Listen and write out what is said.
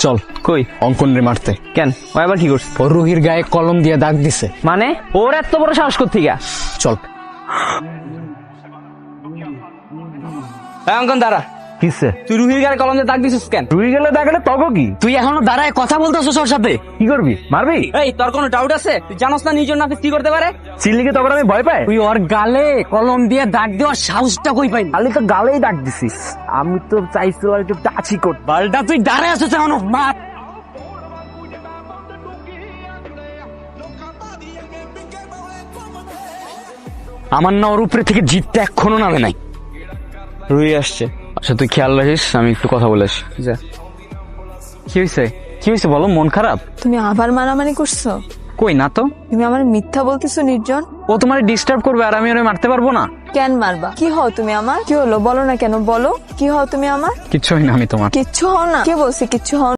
চল কই? অঙ্কন রে মারতে। কেন? ও আবার কি করছে? ও রুহির গায়ে কলম দিয়ে দাগ দিছে। মানে ওর এত বড় সাহস কোত্থেকে? চল। অঙ্কন দাঁড়া। কিসে? তুই রুহির গায়ে কলম দিয়ে দাগ দিছিস কেন? রুহি গেলে দাগলে তবে কি? তুই এখনো দাঁড়ায় কথা বলতেছিস ওর সাথে? কি করবি? মারবি? এই তোর কোনো ডাউট আছে? তুই জানোস না নিজের নাফিস কি করতে পারে? চিল্লিকে তখন আমি ভয় পাই? তুই ওর গালে কলম দিয়ে দাগ দেওয়ার সাহসটা কই পাইলি? খালি তো গালেই দাগ দিছিস। আমি তো চাইছিলাম একটু টাচি করতে। বালটা তুই দাঁড়ায় আছিস এখনো, মার। আমার না ওর উপরে থেকে জিততে এখনো নামে নাই। রুহি আসছে। আচ্ছা তুই খেয়াল রাখিস, আমি একটু কথা বলে আসি। যা। কি হয়েছে? কি হয়েছে বলো? মন খারাপ? তুমি আবার মারামারি করছো? কই না তো। তুমি আমার মিথ্যা বলতেছো নির্জন? ও তোমার ডিস্টার্ব করবে আর আমি ওরে মারতে পারবো না। কেন মারবা? কি হও তুমি আমার? কি হলো বলো না কেন, বলো কি হও তুমি আমার? কিচ্ছু হয় না আমি তোমার। কিচ্ছু হও না? কে বলছে কিচ্ছু হও